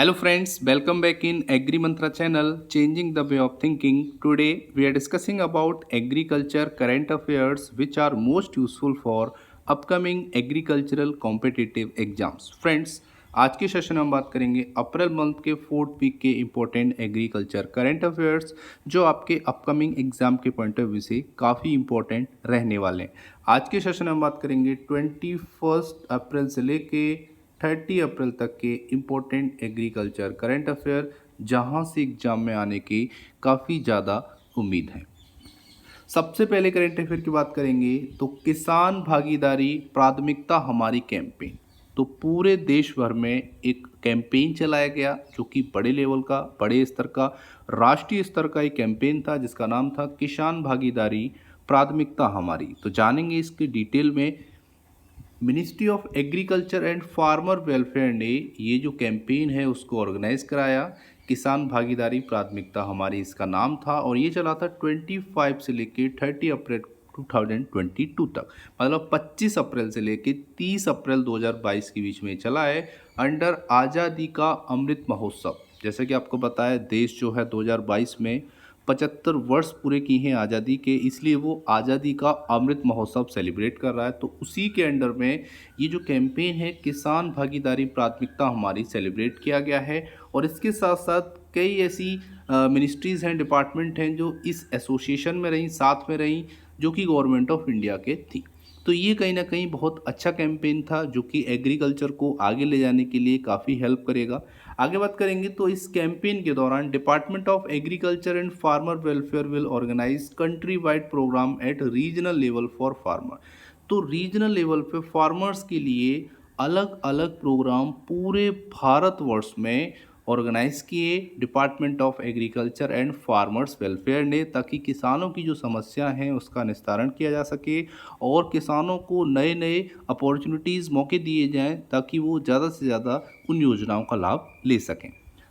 Hello friends, welcome back in Agri Mantra channel, changing the way of thinking. Today we are discussing about agriculture current affairs which are most useful for upcoming agricultural competitive exams. Friends, आज के session में हम बात करेंगे April month के 4th week के important agriculture current affairs जो आपके अपकमिंग एग्जाम के पॉइंट ऑफ व्यू से काफ़ी इंपॉर्टेंट रहने वाले हैं। आज के सेशन में हम बात करेंगे 21 अप्रैल से लेके 30 अप्रैल तक के इम्पोर्टेंट एग्रीकल्चर करंट अफेयर जहां से एग्जाम में आने की काफ़ी ज़्यादा उम्मीद है। सबसे पहले करंट अफेयर की बात करेंगे तो किसान भागीदारी प्राथमिकता हमारी कैंपेन। तो पूरे देश भर में एक कैंपेन चलाया गया जो कि बड़े लेवल का, बड़े स्तर का, राष्ट्रीय स्तर का एक कैंपेन था जिसका नाम था किसान भागीदारी प्राथमिकता हमारी। तो जानेंगे इसके डिटेल में। Ministry of agriculture and farmer welfare ने ये जो कैंपेन है उसको ऑर्गेनाइज कराया। किसान भागीदारी प्राथमिकता हमारी इसका नाम था और ये चला था 25 से लेके 30 अप्रैल 2022 तक, मतलब 25 अप्रैल से लेके 30 अप्रैल 2022 के बीच में चला है अंडर आज़ादी का अमृत महोत्सव। जैसे कि आपको पता है देश जो है 2022 में 75 वर्ष पूरे किए हैं आज़ादी के, इसलिए वो आज़ादी का अमृत महोत्सव सेलिब्रेट कर रहा है। तो उसी के अंडर में ये जो कैंपेन है किसान भागीदारी प्राथमिकता हमारी सेलिब्रेट किया गया है। और इसके साथ साथ कई ऐसी मिनिस्ट्रीज़ हैं, डिपार्टमेंट हैं जो इस एसोसिएशन में रहीं, साथ में रहीं, जो कि गवर्नमेंट ऑफ इंडिया के थी। तो ये कहीं ना कहीं बहुत अच्छा कैंपेन था जो कि एग्रीकल्चर को आगे ले जाने के लिए काफ़ी हेल्प करेगा। आगे बात करेंगे तो इस कैंपेन के दौरान department of agriculture and farmer welfare will organise country wide programme at regional level for farmer. तो रीजनल लेवल पे फार्मर्स के लिए अलग अलग प्रोग्राम पूरे भारतवर्ष में ऑर्गेनाइज किए department of agriculture and farmers welfare ने, ताकि किसानों की जो समस्या हैं उसका निस्तारण किया जा सके और किसानों को नए नए अपॉर्चुनिटीज़, मौके दिए जाएं ताकि वो ज़्यादा से ज़्यादा उन योजनाओं का लाभ ले सकें।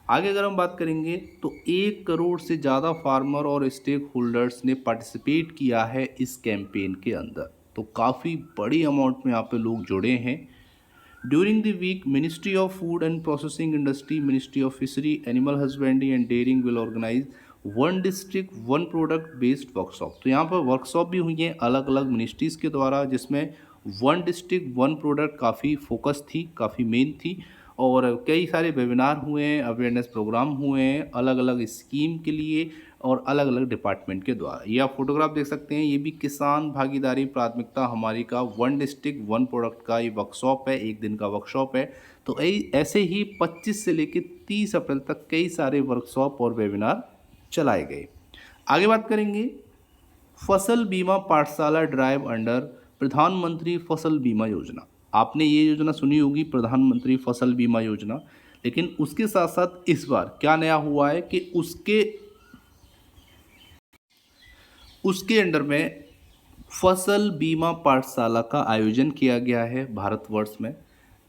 आगे अगर हम बात करेंगे तो 1 करोड़ से ज़्यादा फार्मर और स्टेक होल्डर्स ने पार्टिसिपेट किया है इस कैंपेन के अंदर। तो काफ़ी बड़ी अमाउंट में यहाँ पे लोग जुड़े हैं। During the week, Ministry of Food and Processing Industry, Ministry of Fishery, Animal Husbandry and Dairying will organize one district one product based workshop. तो यहाँ पर वर्कशॉप भी हुई हैं अलग अलग मिनिस्ट्रीज़ के द्वारा, जिसमें वन डिस्ट्रिक्ट वन प्रोडक्ट काफ़ी फोकस थी, काफ़ी मेन थी। और कई सारे वेबिनार हुए हैं, अवेयरनेस प्रोग्राम हुए हैं अलग अलग स्कीम के लिए और अलग अलग डिपार्टमेंट के द्वारा। ये आप फोटोग्राफ देख सकते हैं, ये भी किसान भागीदारी प्राथमिकता हमारी का वन डिस्ट्रिक्ट वन प्रोडक्ट का ये वर्कशॉप है, एक दिन का वर्कशॉप है। तो ऐसे ही 25 से लेकर 30 अप्रैल तक कई सारे वर्कशॉप और वेबिनार चलाए गए। आगे बात करेंगे फसल बीमा पाठशाला ड्राइव अंडर प्रधानमंत्री फसल बीमा योजना। आपने ये योजना सुनी होगी, प्रधानमंत्री फसल बीमा योजना, लेकिन उसके साथ साथ इस बार क्या नया हुआ है कि उसके अंडर में फसल बीमा पाठशाला का आयोजन किया गया है भारतवर्ष में।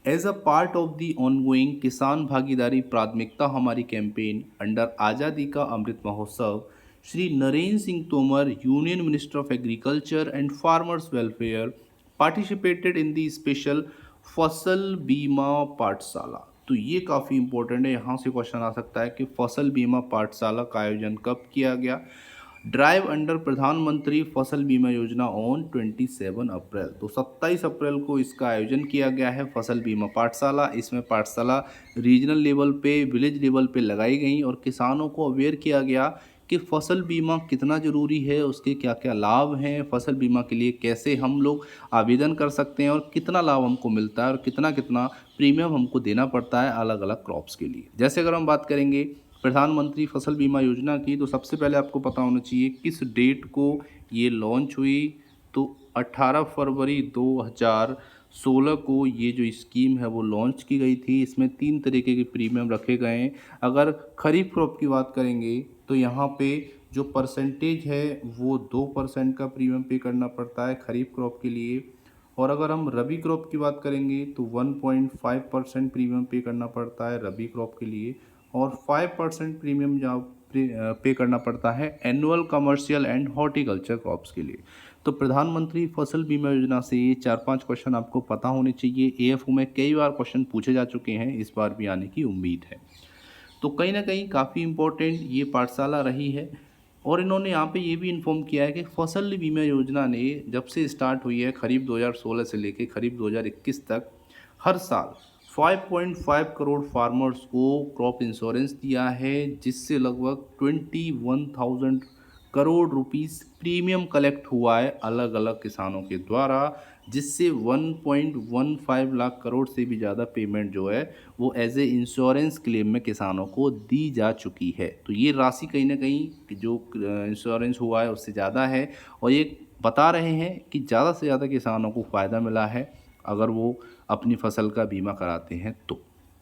As a part of the ongoing Kisan Bhagidari प्राथमिकता हमारी कैंपेन अंडर आज़ादी का Amrit Mahotsav, Shri Narendra Singh Tomar, union minister of agriculture and farmers welfare, participated in the special फसल बीमा पाठशाला। तो ये काफ़ी इंपॉर्टेंट है, यहाँ से क्वेश्चन आ सकता है कि फसल बीमा पाठशाला का आयोजन कब किया गया। ड्राइव अंडर प्रधानमंत्री फसल बीमा योजना ऑन 27 अप्रैल। तो 27 अप्रैल को इसका आयोजन किया गया है फसल बीमा पाठशाला। इसमें पाठशाला रीजनल लेवल पे, विलेज लेवल पे लगाई गई और किसानों को अवेयर किया गया कि फसल बीमा कितना ज़रूरी है, उसके क्या क्या लाभ हैं, फसल बीमा के लिए कैसे हम लोग आवेदन कर सकते हैं और कितना लाभ हमको मिलता है और कितना कितना प्रीमियम हमको देना पड़ता है अलग अलग क्रॉप्स के लिए। जैसे अगर हम बात करेंगे प्रधानमंत्री फसल बीमा योजना की, तो सबसे पहले आपको पता होना चाहिए किस डेट को ये लॉन्च हुई। तो 18 फरवरी 2016 को ये जो स्कीम है वो लॉन्च की गई थी। इसमें 3 तरीके के प्रीमियम रखे गए हैं। अगर खरीफ क्रॉप की बात करेंगे तो यहाँ पे जो परसेंटेज है वो 2% का प्रीमियम पे करना पड़ता है खरीफ क्रॉप के लिए। और अगर हम रबी क्रॉप की बात करेंगे तो 1.5% प्रीमियम पे करना पड़ता है रबी क्रॉप के लिए और 5% प्रीमियम जहाँ पे करना पड़ता है annual commercial and horticulture crops के लिए। तो प्रधानमंत्री फसल बीमा योजना से ये 4-5 क्वेश्चन आपको पता होने चाहिए। एएफओ में कई बार क्वेश्चन पूछे जा चुके हैं, इस बार भी आने की उम्मीद है। तो कहीं ना कहीं काफ़ी इम्पोर्टेंट ये पाठशाला रही है। और इन्होंने यहाँ पे ये भी इन्फॉर्म किया है कि फसल बीमा योजना ने जब से स्टार्ट हुई है खरीफ 2016 से लेके खरीफ 2021 तक हर साल 5.5 करोड़ फार्मर्स को क्रॉप इंश्योरेंस दिया है, जिससे लगभग 21,000 करोड़ रुपीस प्रीमियम कलेक्ट हुआ है अलग अलग किसानों के द्वारा, जिससे 1.15 लाख करोड़ से भी ज़्यादा पेमेंट जो है वो एज ए इंश्योरेंस क्लेम में किसानों को दी जा चुकी है। तो ये राशि कहीं ना कहीं जो इंश्योरेंस हुआ है उससे ज़्यादा है, और ये बता रहे हैं कि ज़्यादा से ज़्यादा किसानों को फ़ायदा मिला है अगर वो अपनी फसल का बीमा कराते हैं। तो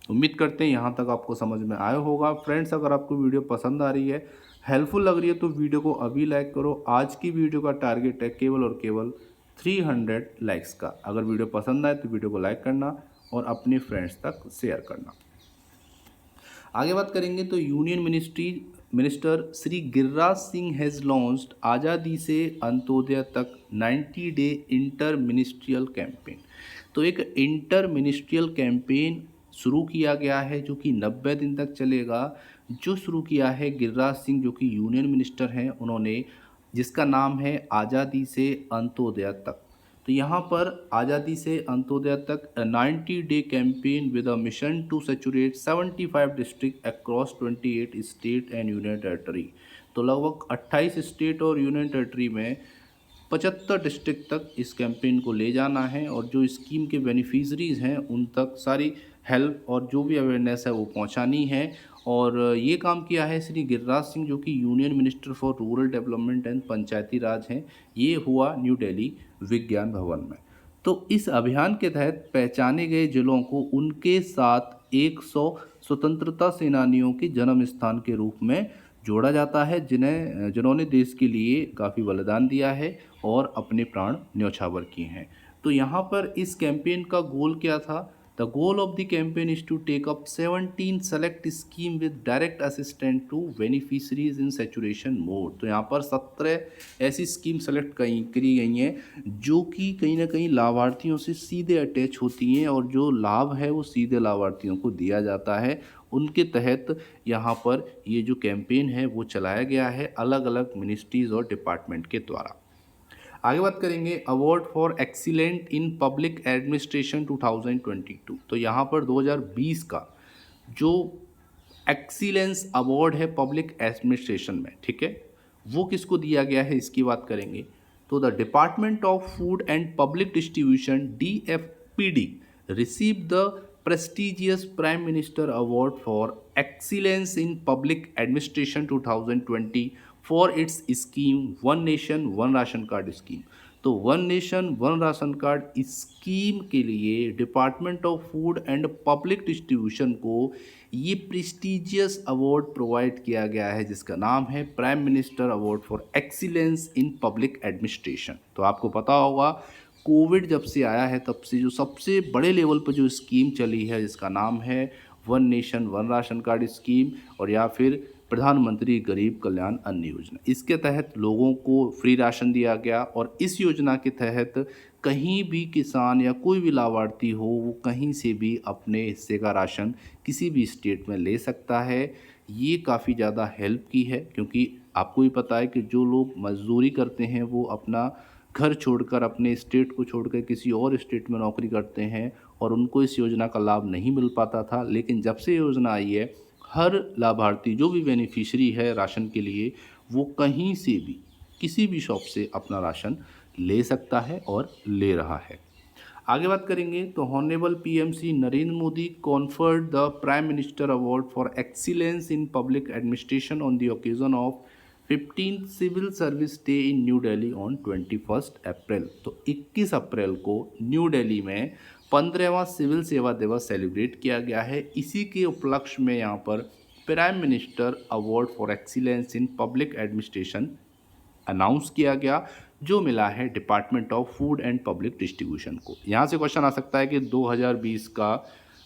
उम्मीद करते हैं यहाँ तक आपको समझ में आया होगा। फ्रेंड्स, अगर आपको वीडियो पसंद आ रही है, हेल्पफुल लग रही है, तो वीडियो को अभी लाइक करो। आज की वीडियो का टारगेट है केवल और केवल 300 लाइक्स का। अगर वीडियो पसंद आए तो वीडियो को लाइक करना और अपने फ्रेंड्स तक शेयर करना। आगे बात करेंगे तो union minister Shri Giriraj Singh has launched आज़ादी से अंत्योदय तक 90 डे इंटर मिनिस्ट्रियल कैंपेन। तो एक इंटर मिनिस्ट्रियल कैंपेन शुरू किया गया है जो कि 90 दिन तक चलेगा, जो शुरू किया है गिरिराज सिंह जो कि यूनियन मिनिस्टर हैं उन्होंने, जिसका नाम है आज़ादी से अंत्योदय तक। तो यहाँ पर आज़ादी से अंत्योदय तक 90 day campaign with a mission to saturate 75 district across 28 state and union territory. तो लगभग 28 स्टेट और यूनियन टेरिटरी में 75 डिस्ट्रिक्ट तक इस कैंपेन को ले जाना है, और जो स्कीम के बेनिफिशरीज़ हैं उन तक सारी हेल्प और जो भी अवेयरनेस है वो पहुंचानी है। और ये काम किया है श्री गिरिराज सिंह जो कि union minister for rural development and Panchayati Raj हैं। ये हुआ न्यू दिल्ली विज्ञान भवन में। तो इस अभियान के तहत पहचाने गए जिलों को उनके साथ 100 स्वतंत्रता सेनानियों के जन्म स्थान के रूप में जोड़ा जाता है, जिन्होंने देश के लिए काफ़ी बलिदान दिया है और अपने प्राण न्यौछावर किए हैं। तो यहाँ पर इस कैंपेन का गोल क्या था? The goal of the campaign is to take up 17 select scheme with direct assistant to beneficiaries in saturation mode. तो यहाँ पर 17 ऐसी स्कीम सेलेक्ट करी गई हैं जो कि कहीं ना कहीं लाभार्थियों से सीधे अटैच होती हैं, और जो लाभ है वो सीधे लाभार्थियों को दिया जाता है। उनके तहत यहाँ पर ये जो कैंपेन है वो चलाया गया है अलग अलग मिनिस्ट्रीज़ और डिपार्टमेंट के द्वारा। आगे बात करेंगे award for excellent in public administration 2022। तो यहाँ पर 2020 का जो एक्सीलेंस अवार्ड है पब्लिक एडमिनिस्ट्रेशन में, ठीक है, वो किसको दिया गया है इसकी बात करेंगे। तो the department of food and public distribution DFPD receive the prestigious Prime Minister Award for Excellence in Public Administration 2020 for its scheme One Nation One ration card scheme. तो one nation one ration card scheme के लिए department of food and public distribution को ये prestigious award provide किया गया है, जिसका नाम है prime minister award for excellence in public administration. तो आपको पता होगा कोविड जब से आया है तब से जो सबसे बड़े लेवल पर जो स्कीम चली है जिसका नाम है one nation one ration card scheme, और या फिर प्रधानमंत्री गरीब कल्याण अन्न योजना, इसके तहत लोगों को फ्री राशन दिया गया। और इस योजना के तहत कहीं भी किसान या कोई भी लाभार्थी हो वो कहीं से भी अपने हिस्से का राशन किसी भी स्टेट में ले सकता है। ये काफ़ी ज़्यादा हेल्प की है, क्योंकि आपको भी पता है कि जो लोग मजदूरी करते हैं वो अपना घर छोड़कर अपने स्टेट को छोड़कर किसी और स्टेट में नौकरी करते हैं, और उनको इस योजना का लाभ नहीं मिल पाता था। लेकिन जब से योजना आई है हर लाभार्थी जो भी बेनिफिशरी है राशन के लिए वो कहीं से भी किसी भी शॉप से अपना राशन ले सकता है और ले रहा है। आगे बात करेंगे तो honourable PMC Narendra Modi conferred the prime minister award for excellence in public administration on the occasion of 15th civil service day in New Delhi on 21 April. तो 21 अप्रैल को न्यू दिल्ली में 15वां सिविल सेवा दिवस सेलिब्रेट किया गया है। इसी के उपलक्ष्य में यहाँ पर prime minister award for excellence in public administration announce किया गया, जो मिला है department of food and public distribution को। यहाँ से क्वेश्चन आ सकता है कि 2020 का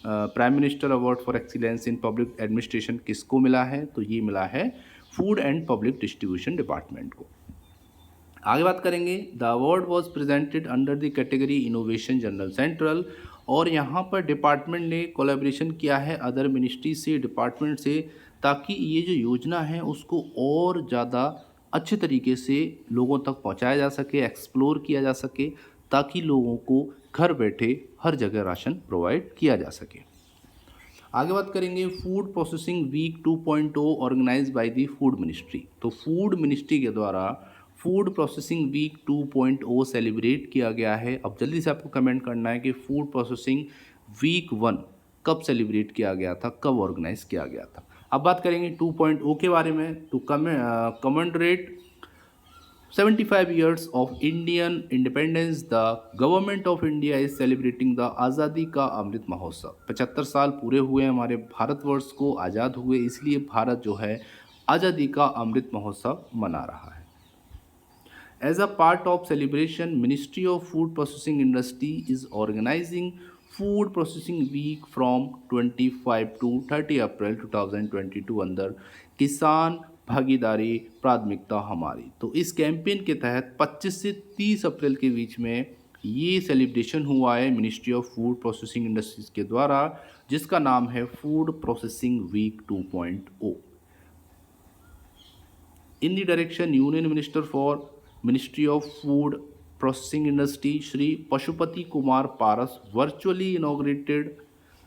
prime minister award for excellence in public administration किसको मिला है? तो ये मिला है food and public distribution department को। आगे बात करेंगे the award was presented under the category innovation general central और यहाँ पर डिपार्टमेंट ने कोलैबोरेशन किया है अदर मिनिस्ट्री से, डिपार्टमेंट से, ताकि ये जो योजना है उसको और ज़्यादा अच्छे तरीके से लोगों तक पहुँचाया जा सके, एक्सप्लोर किया जा सके, ताकि लोगों को घर बैठे हर जगह राशन प्रोवाइड किया जा सके। आगे बात करेंगे food processing week 2.0 organise by the food ministry. तो फूड मिनिस्ट्री के द्वारा फूड प्रोसेसिंग वीक 2.0 सेलिब्रेट किया गया है। अब जल्दी से आपको कमेंट करना है कि फूड प्रोसेसिंग वीक 1 कब सेलिब्रेट किया गया था, कब ऑर्गेनाइज किया गया था। अब बात करेंगे 2.0 के बारे में। तो कमेंडरेट 75 years of Indian independence, the government of India is celebrating the आज़ादी का अमृत महोत्सव। 75 साल पूरे हुए हमारे भारतवर्ष को आज़ाद हुए, इसलिए भारत जो है आज़ादी का अमृत महोत्सव मना रहा है। As a part of celebration, ministry of food processing industry is organising food processing week from 25 to 30 April 2022 अंदर किसान भागीदारी प्राथमिकता हमारी। तो इस कैंपेन के तहत 25 से 30 अप्रैल के बीच में ये सेलिब्रेशन हुआ है ministry of food processing industries के द्वारा, जिसका नाम है food processing week 2.0। In the direction union minister for ministry of food processing industry Shri Pashupati Kumar Paras virtually inaugurated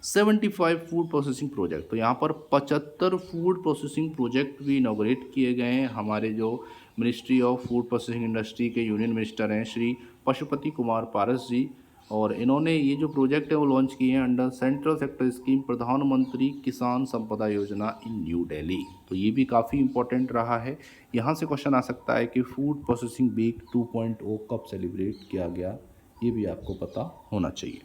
75 food processing project. तो यहाँ पर 75 फूड प्रोसेसिंग प्रोजेक्ट भी इनॉग्रेट किए गए हैं। हमारे जो ministry of food processing industry के यूनियन मिनिस्टर हैं श्री पशुपति कुमार पारस जी, और इन्होंने ये जो प्रोजेक्ट है वो लॉन्च किए हैं अंडर सेंट्रल सेक्टर स्कीम प्रधानमंत्री किसान संपदा योजना इन न्यू दिल्ली। तो ये भी काफ़ी इंपॉर्टेंट रहा है। यहाँ से क्वेश्चन आ सकता है कि फूड प्रोसेसिंग वीक 2.0 कब सेलिब्रेट किया गया, ये भी आपको पता होना चाहिए।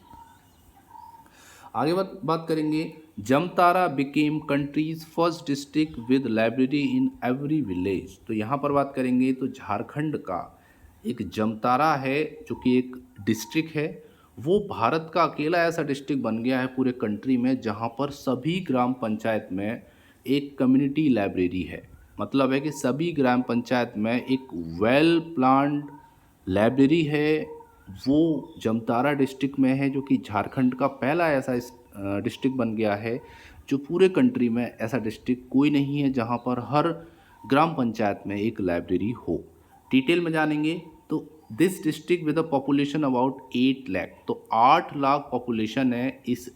आगे बात करेंगे Jamtara became countries first district with library in every village. तो यहाँ पर बात करेंगे तो झारखंड का एक जमतारा है जो कि एक डिस्ट्रिक्ट है, वो भारत का अकेला ऐसा डिस्ट्रिक्ट बन गया है पूरे कंट्री में जहाँ पर सभी ग्राम पंचायत में एक कम्युनिटी लाइब्रेरी है। मतलब है कि सभी ग्राम पंचायत में एक वेल प्लान्ड लाइब्रेरी है, वो जमतारा डिस्ट्रिक्ट में है, जो कि झारखंड का पहला ऐसा डिस्ट्रिक्ट बन गया है। जो पूरे कंट्री में ऐसा डिस्ट्रिक्ट कोई नहीं है जहाँ पर हर ग्राम पंचायत में एक लाइब्रेरी हो। डिटेल में जानेंगे तो this district with a population about 8 lakh. तो 8 लाख पॉपुलेशन है इस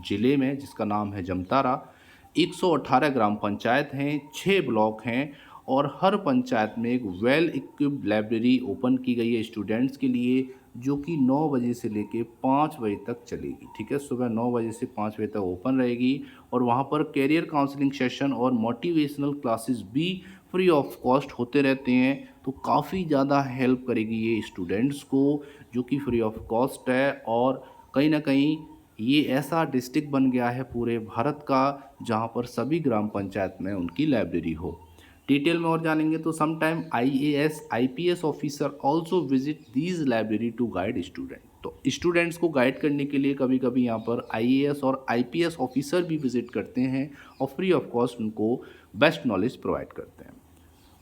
ज़िले में जिसका नाम है जमतारा। 118 ग्राम पंचायत हैं, 6 ब्लॉक हैं, और हर पंचायत में एक वेल इक्विप्ड लाइब्रेरी ओपन की गई है स्टूडेंट्स के लिए, जो कि 9 बजे से लेके 5 बजे तक चलेगी। ठीक है, सुबह 9 बजे से 5 बजे तक ओपन रहेगी, और वहाँ पर कैरियर काउंसलिंग सेशन और मोटिवेशनल क्लासेस भी फ्री ऑफ कॉस्ट होते रहते हैं। तो काफ़ी ज़्यादा हेल्प करेगी ये स्टूडेंट्स को, जो कि फ्री ऑफ कॉस्ट है, और कहीं ना कहीं ये ऐसा डिस्ट्रिक्ट बन गया है पूरे भारत का जहाँ पर सभी ग्राम पंचायत में उनकी लाइब्रेरी हो। डिटेल में और जानेंगे तो sometime IAS IPS officer also visit these library to guide student. तो स्टूडेंट्स को गाइड करने के लिए कभी कभी यहाँ पर IAS और IPS ऑफिसर भी विजिट करते हैं और फ्री ऑफ कॉस्ट उनको बेस्ट नॉलेज प्रोवाइड करते हैं।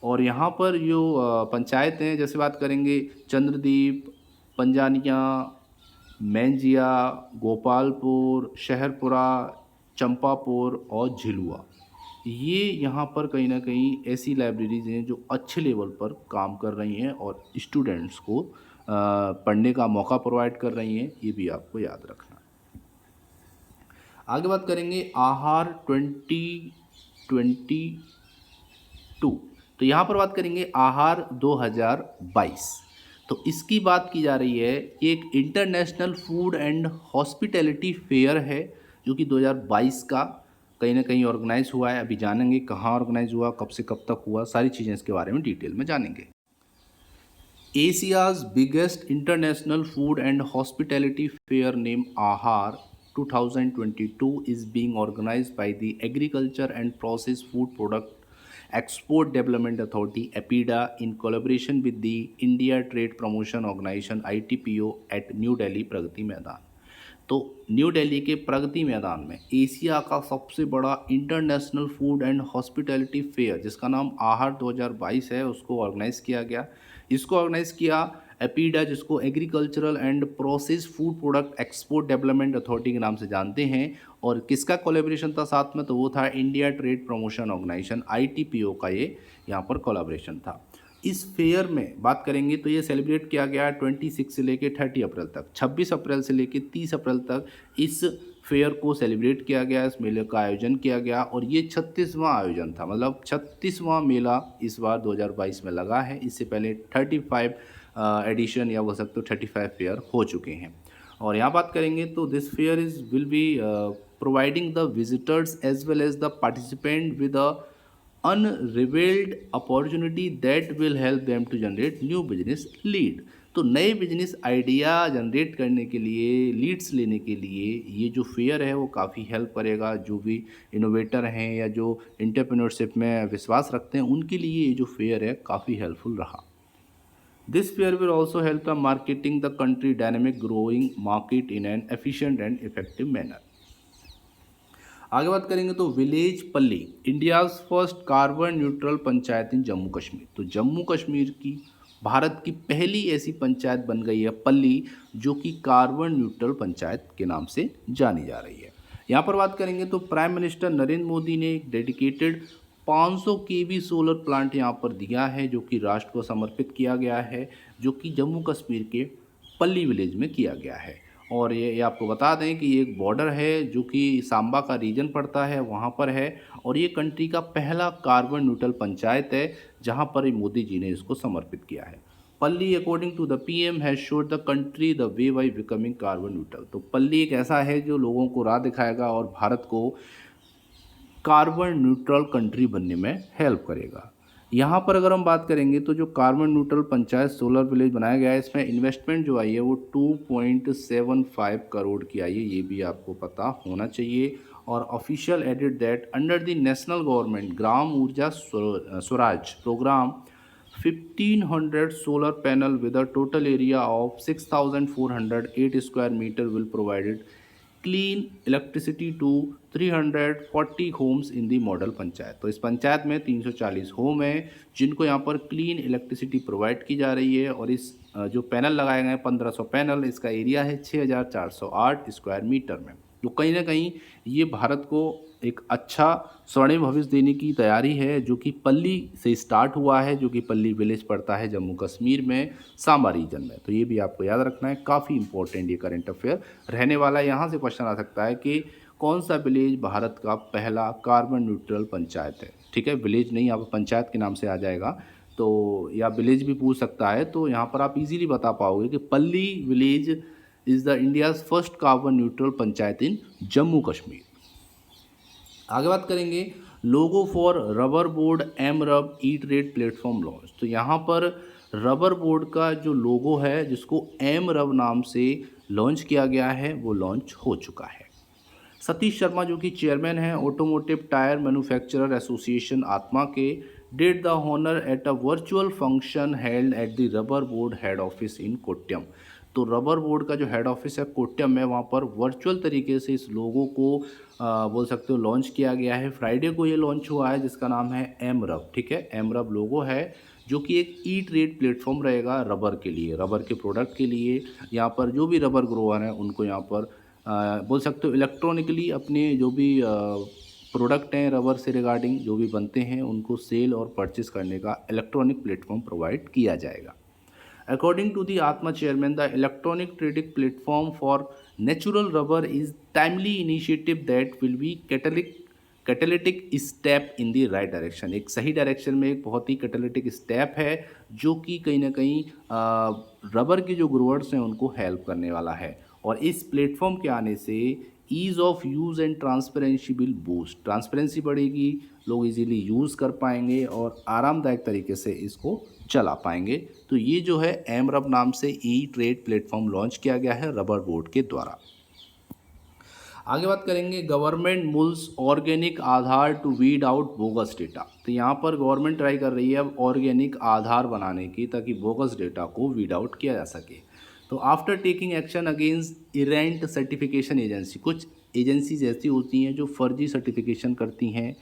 और यहाँ पर जो पंचायतें हैं, जैसे बात करेंगे चंद्रदीप, पंजानिया, मैंजिया, गोपालपुर, शहरपुरा, चंपापुर और झिलुआ, ये यहाँ पर कहीं ना कहीं ऐसी लाइब्रेरीज हैं जो अच्छे लेवल पर काम कर रही हैं और स्टूडेंट्स को पढ़ने का मौका प्रोवाइड कर रही हैं। ये भी आपको याद रखना है। आगे बात करेंगे आहार 2022। तो यहाँ पर बात करेंगे आहार 2022। तो इसकी बात की जा रही है कि एक international food and hospitality fair है जो कि 2022 का कहीं ना कहीं ऑर्गेनाइज हुआ है। अभी जानेंगे कहाँ ऑर्गेनाइज हुआ, कब से कब तक हुआ, सारी चीज़ें इसके बारे में डिटेल में जानेंगे। Asia's biggest international food and hospitality fair name आहार 2022 is being organized by the Agriculture and Processed Food Product Export Development Authority (APIDA) in collaboration with the India Trade Promotion Organization (ITPO) at New Delhi Pragati Maidan. तो new Delhi के प्रगति मैदान में Asia का सबसे बड़ा international food and hospitality fair जिसका नाम आहार 2022 है, उसको ऑर्गेनाइज़ किया गया। इसको ऑर्गेनाइज़ किया एपीडा जिसको agricultural and process food product export development authority के नाम से जानते हैं। और किसका कोलैबोरेशन था साथ में, तो वो था India trade promotion organisation ITPO का ये यहाँ पर कोलैबोरेशन था। इस फेयर में बात करेंगे तो ये सेलिब्रेट किया गया 26 से लेके 30 अप्रैल तक, 26 अप्रैल से लेके 30 अप्रैल तक इस फेयर को सेलिब्रेट किया गया, इस मेले का आयोजन किया गया। और ये 36वां आयोजन था, मतलब 36वां मेला इस बार 2022 में लगा है। इससे पहले 35 एडिशन या बोल सकते हो 35 फेयर हो चुके हैं। और यहाँ बात करेंगे तो this fair is will be providing the visitors as well as the participant with a unrivalled opportunity that will help them to generate new business lead. तो नए बिजनेस आइडिया जनरेट करने के लिए, लीड्स लेने के लिए ये जो फेयर है वो काफ़ी हेल्प करेगा। जो भी इनोवेटर हैं या जो एंटरप्रेन्योरशिप में विश्वास रखते हैं उनके लिए ये जो फेयर है काफ़ी हेल्पफुल रहा। This fair will also help the marketing the country dynamic growing market in an efficient and effective manner. आगे बात करेंगे तो village Palli India's first carbon neutral panchayat in Jammu Kashmir. तो जम्मू कश्मीर की भारत की पहली ऐसी पंचायत बन गई है पल्ली, जो कि कार्बन न्यूट्रल पंचायत के नाम से जानी जा रही है। यहाँ पर बात करेंगे तो प्राइम मिनिस्टर नरेंद्र मोदी ने एक डेडिकेटेड 500 केवी सोलर प्लांट यहाँ पर दिया है, जो कि राष्ट्र को समर्पित किया गया है, जो कि जम्मू कश्मीर के पल्ली विलेज में किया गया है। और ये आपको बता दें कि ये एक बॉर्डर है जो कि सांबा का रीजन पड़ता है, वहाँ पर है। और ये कंट्री का पहला कार्बन न्यूट्रल पंचायत है जहाँ पर मोदी जी ने इसको समर्पित किया है। Palli according to the PM has showed the country the way by becoming carbon neutral. तो पल्ली एक ऐसा है जो लोगों को राह दिखाएगा और भारत को कार्बन न्यूट्रल कंट्री बनने में हेल्प करेगा। यहाँ पर अगर हम बात करेंगे तो जो carbon neutral panchayat solar village बनाया गया है, इसमें इन्वेस्टमेंट जो आई है वो 2.75 करोड़ की आई है, ये भी आपको पता होना चाहिए। और official added that under the national government Gram Urja Swaraj program 1500 solar panel with a total area of 6,408 square meter will provided clean electricity to 340 homes in the model panchayat. तो इस पंचायत में 340 होम हैं जिनको यहाँ पर क्लीन इलेक्ट्रिसिटी प्रोवाइड की जा रही है। और इस जो पैनल लगाए गए हैं 1500 पैनल, इसका एरिया है 6408 स्क्वायर मीटर में। तो कहीं ना कहीं ये भारत को एक अच्छा स्वर्णिम भविष्य देने की तैयारी है, जो कि पल्ली से स्टार्ट हुआ है, जो कि पल्ली विलेज पड़ता है जम्मू कश्मीर में सांबा रीजन में। तो ये भी आपको याद रखना है, काफ़ी इंपॉर्टेंट ये करंट अफेयर रहने वाला है। यहाँ से क्वेश्चन आ सकता है कि कौन सा विलेज भारत का पहला कार्बन न्यूट्रल पंचायत है। ठीक है, विलेज नहीं, यहाँ पर पंचायत के नाम से आ जाएगा, तो या विलेज भी पूछ सकता है। तो यहाँ पर आप इजीली बता पाओगे कि Palli village is the India's first carbon neutral panchayat in Jammu Kashmir. आगे बात करेंगे logo for rubber board mrube e trade platform launch. तो यहाँ पर रबर बोर्ड का जो लोगो है जिसको एमरब नाम से लॉन्च किया गया है वो लॉन्च हो चुका है। सतीश शर्मा जो कि चेयरमैन हैं automotive tyre manufacturer association ATMA के, did the honour at a virtual function held at the rubber board head office in Kottayam. तो रबर बोर्ड का जो हेड ऑफिस है कोट्यम में, वहाँ पर वर्चुअल तरीके से इस लोगो को बोल सकते हो लॉन्च किया गया है। फ्राइडे को ये लॉन्च हुआ है, जिसका नाम है एमरब। ठीक है, एमरब लोगो है जो कि एक ई-ट्रेड प्लेटफॉर्म रहेगा रबर के लिए, रबर के प्रोडक्ट के लिए। यहाँ पर जो भी रबर ग्रोअर हैं उनको यहाँ पर बोल सकते हो इलेक्ट्रॉनिकली अपने जो भी प्रोडक्ट हैं रबर से रिगार्डिंग जो भी बनते हैं उनको सेल और परचेस करने का इलेक्ट्रॉनिक प्लेटफॉर्म प्रोवाइड किया जाएगा। According to the Atma chairman, the electronic trading platform for natural rubber is timely initiative that will be catalytic step in the right direction। एक सही डायरेक्शन में एक बहुत ही कैटालिटिक स्टेप है जो कि कहीं ना कहीं रबर के जो ग्रोअर्स हैं उनको हेल्प करने वाला है। और इस प्लेटफॉर्म के आने से ease of use and transparency will boost, transparency बढ़ेगी, लोग इजीली यूज़ कर पाएंगे और आरामदायक तरीके से इसको चला पाएंगे। तो ये जो है एमरब नाम से ई-ट्रेड प्लेटफॉर्म लॉन्च किया गया है रबर बोर्ड के द्वारा। आगे बात करेंगे government mulls organic Aadhaar to weed out bogus data. तो यहाँ पर गवर्नमेंट ट्राई कर रही है अब ऑर्गेनिक आधार बनाने की ताकि बोगस डेटा को वीड आउट किया जा सके। तो after taking action against errant certification agency, कुछ एजेंसीज ऐसी होती हैं जो फर्जी सर्टिफिकेशन करती हैं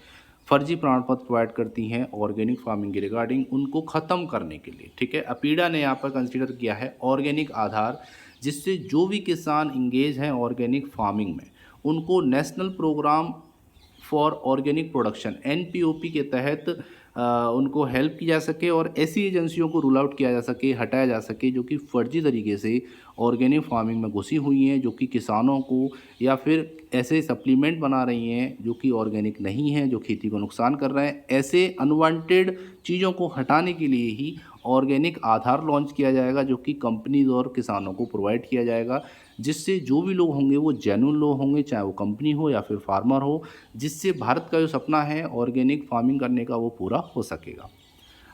फर्जी प्रमाण पत्र प्रोवाइड करती हैं ऑर्गेनिक फार्मिंग के रिगार्डिंग, उनको ख़त्म करने के लिए। ठीक है, अपीडा ने यहाँ पर कंसिडर किया है ऑर्गेनिक आधार, जिससे जो भी किसान इंगेज हैं ऑर्गेनिक फार्मिंग में उनको national programme for organic production NPOP के तहत उनको हेल्प की जा सके और ऐसी एजेंसियों को रूल आउट किया जा सके, हटाया जा सके जो कि फर्जी तरीके से ऑर्गेनिक फार्मिंग में घुसी हुई हैं, जो कि किसानों को या फिर ऐसे सप्लीमेंट बना रही हैं जो कि ऑर्गेनिक नहीं हैं, जो खेती को नुकसान कर रहे हैं। ऐसे अनवांटेड चीज़ों को हटाने के लिए ही ऑर्गेनिक आधार लॉन्च किया जाएगा, जो कि कंपनीज और किसानों को प्रोवाइड किया जाएगा, जिससे जो भी लोग होंगे वो जेन्युइन लोग होंगे, चाहे वो कंपनी हो या फिर फार्मर हो, जिससे भारत का जो सपना है ऑर्गेनिक फार्मिंग करने का वो पूरा हो सकेगा।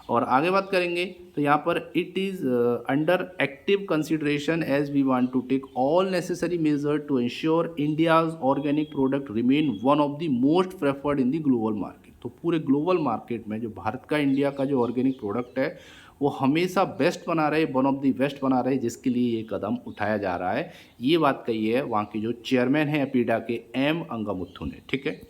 और आगे बात करेंगे तो यहाँ पर it is under active consideration as we want to take all necessary measure to ensure India's organic product remain one of the most preferred in the global market. तो पूरे ग्लोबल मार्केट में जो भारत का, इंडिया का जो organic product है वो हमेशा बेस्ट बना रहे, वन ऑफ द बेस्ट बना रहे, जिसके लिए ये कदम उठाया जा रहा है। ये बात कही है वहाँ के जो चेयरमैन हैं अपीडा के, एम अंगामुथु ने। ठीक है,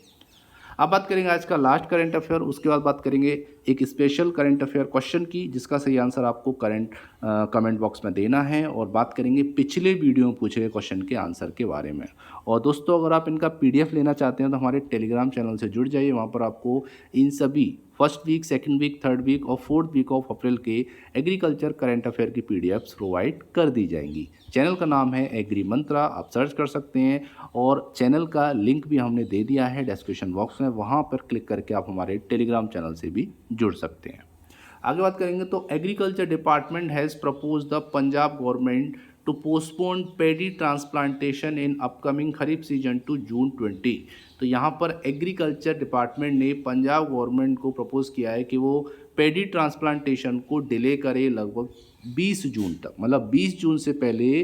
अब बात करेंगे आज का लास्ट करंट अफेयर, उसके बाद बात करेंगे एक स्पेशल करंट अफेयर क्वेश्चन की, जिसका सही आंसर आपको कमेंट बॉक्स में देना है, और बात करेंगे पिछले वीडियो में पूछे गए क्वेश्चन के आंसर के बारे में। और दोस्तों, अगर आप इनका पीडीएफ लेना चाहते हैं तो हमारे टेलीग्राम चैनल से जुड़ जाइए, वहाँ पर आपको इन सभी first week, second week, third week और फोर्थ वीक ऑफ अप्रैल के एग्रीकल्चर करंट अफेयर की पीडीएफ्स प्रोवाइड कर दी जाएंगी। चैनल का नाम है एग्री मंत्रा, आप सर्च कर सकते हैं, और चैनल का लिंक भी हमने दे दिया है डिस्क्रिप्शन बॉक्स में, वहाँ पर क्लिक करके आप हमारे टेलीग्राम चैनल से भी जुड़ सकते हैं। आगे बात करेंगे तो agriculture department has propose the Punjab government to postpone paddy transplantation in upcoming kharif season to June 20। तो यहाँ पर एग्रीकल्चर डिपार्टमेंट ने पंजाब गवर्नमेंट को प्रपोज किया है कि वो पेडी ट्रांसप्लांटेशन को डिले करे लगभग 20 जून तक, मतलब 20 जून से पहले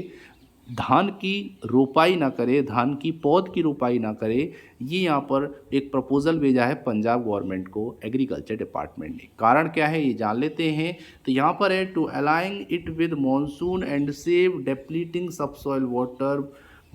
धान की रोपाई ना करे, धान की पौध की रोपाई ना करे। ये यहाँ पर एक प्रपोजल भेजा है पंजाब गवर्नमेंट को एग्रीकल्चर डिपार्टमेंट ने। कारण क्या है ये जान लेते हैं। तो यहाँ पर है to align it with monsoon and save depleting subsoil water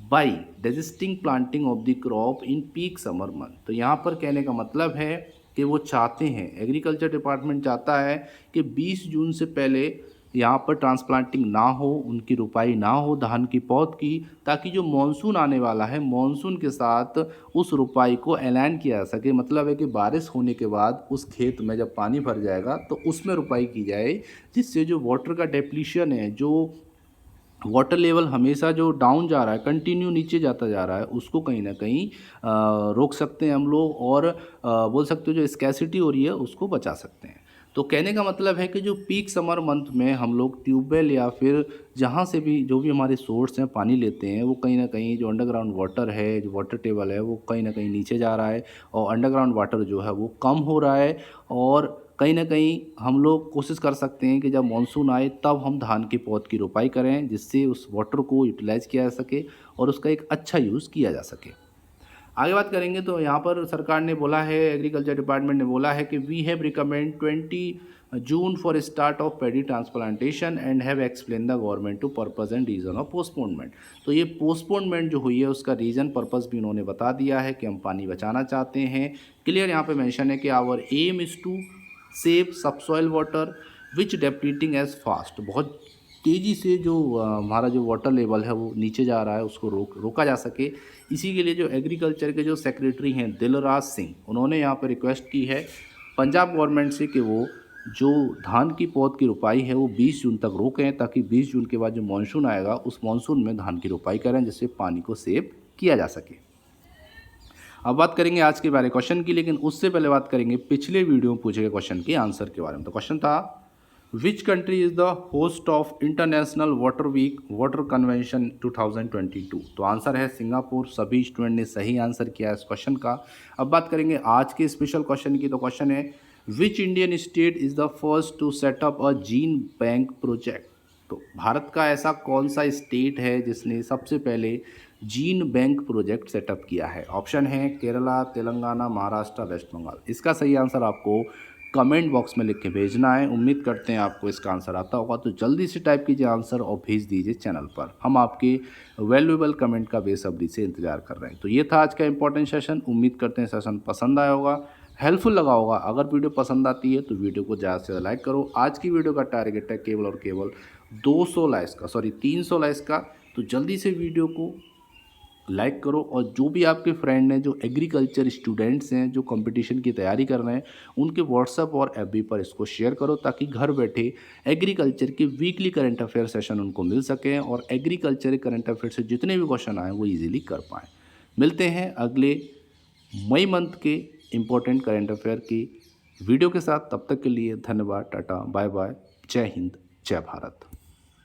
by desisting planting of the crop in peak summer month. तो यहाँ पर कहने का मतलब है कि वो चाहते हैं, एग्रीकल्चर डिपार्टमेंट चाहता है कि 20 जून से पहले यहाँ पर ट्रांसप्लांटिंग ना हो, उनकी रुपाई ना हो धान की पौध की, ताकि जो मानसून आने वाला है मानसून के साथ उस रुपाई को अलाइन किया जा सके। मतलब है कि बारिश होने के बाद उस खेत में जब पानी भर जाएगा तो उसमें रुपाई की जाए, जिससे जो वाटर का डेप्लीशन है, जो वाटर लेवल हमेशा जो डाउन जा रहा है, कंटिन्यू नीचे जाता जा रहा है, उसको कहीं ना कहीं रोक सकते हैं हम लोग, और बोल सकते हो जो स्कैसिटी हो रही है उसको बचा सकते हैं। तो कहने का मतलब है कि जो पीक समर मंथ में हम लोग ट्यूबवेल या फिर जहाँ से भी जो भी हमारे सोर्स हैं पानी लेते हैं, वो कहीं ना कहीं जो अंडरग्राउंड वाटर है, जो वाटर टेबल है, वो कहीं ना कहीं नीचे जा रहा है, और अंडरग्राउंड वाटर जो है वो कम हो रहा है। और कहीं ना कहीं हम लोग कोशिश कर सकते हैं कि जब मानसून आए तब हम धान के पौध की रोपाई करें, जिससे उस वाटर को यूटिलाइज किया जा सके और उसका एक अच्छा यूज़ किया जा सके। आगे बात करेंगे तो यहाँ पर सरकार ने बोला है, एग्रीकल्चर डिपार्टमेंट ने बोला है कि we have recommend 20 June for start of paddy transplantation and have explain the government to purpose and reason of postponement. तो ये पोस्टपोनमेंट जो हुई है उसका रीज़न पर्पस भी उन्होंने बता दिया है कि हम पानी बचाना चाहते हैं। क्लियर यहाँ पे मेंशन है कि our aim is to save subsoil water which depleting as fast. बहुत तेज़ी से जो हमारा जो वाटर लेवल है वो नीचे जा रहा है, उसको रोका जा सके। इसी के लिए जो एग्रीकल्चर के जो सेक्रेटरी हैं दिलराज सिंह, उन्होंने यहाँ पर रिक्वेस्ट की है पंजाब गवर्नमेंट से कि वो जो धान की पौध की रोपाई है वो 20 जून तक रोकें, ताकि 20 जून के बाद जो मानसून आएगा उस मानसून में धान की रोपाई करें, जिससे पानी को सेव किया जा सके। अब बात करेंगे आज के बारे क्वेश्चन की, लेकिन उससे पहले बात करेंगे पिछले वीडियो में पूछे गए क्वेश्चन के आंसर के बारे में। तो क्वेश्चन था which country is the host of international water week water convention 2022। तो आंसर है सिंगापुर। सभी स्टूडेंट ने सही आंसर किया इस क्वेश्चन का। अब बात करेंगे आज के स्पेशल क्वेश्चन की। तो क्वेश्चन है which Indian state is the first to set up a gene bank project. तो भारत का ऐसा कौन सा स्टेट है जिसने सबसे पहले जीन बैंक प्रोजेक्ट सेटअप किया है। ऑप्शन है केरला, तेलंगाना, महाराष्ट्र, वेस्ट बंगाल। इसका सही आंसर आपको कमेंट बॉक्स में लिख के भेजना है। उम्मीद करते हैं आपको इसका आंसर आता होगा, तो जल्दी से टाइप कीजिए आंसर और भेज दीजिए चैनल पर। हम आपके वैल्यूएबल कमेंट का बेसब्री से इंतजार कर रहे हैं। तो ये था आज का इंपॉर्टेंट सेशन। उम्मीद करते हैं सेशन पसंद आया होगा। हेल्पफुल लगा होगा। अगर वीडियो पसंद आती है तो वीडियो को ज़्यादा से ज़्यादा लाइक करो। आज की वीडियो का टारगेट है केवल और केवल 200 लाइक्स का, सॉरी 300 लाइक्स का। तो जल्दी से वीडियो को लाइक करो और जो भी आपके फ्रेंड हैं जो एग्रीकल्चर स्टूडेंट्स हैं जो कंपटीशन की तैयारी कर रहे हैं उनके व्हाट्सएप और एफबी पर इसको शेयर करो, ताकि घर बैठे एग्रीकल्चर के वीकली करंट अफेयर सेशन उनको मिल सकें और एग्रीकल्चर करंट अफेयर से जितने भी क्वेश्चन आए वो इजीली कर पाएँ। मिलते हैं अगले मई मंथ के इम्पोर्टेंट करंट अफेयर की वीडियो के साथ। तब तक के लिए धन्यवाद, टाटा, बाय बाय, जय हिंद, जय भारत।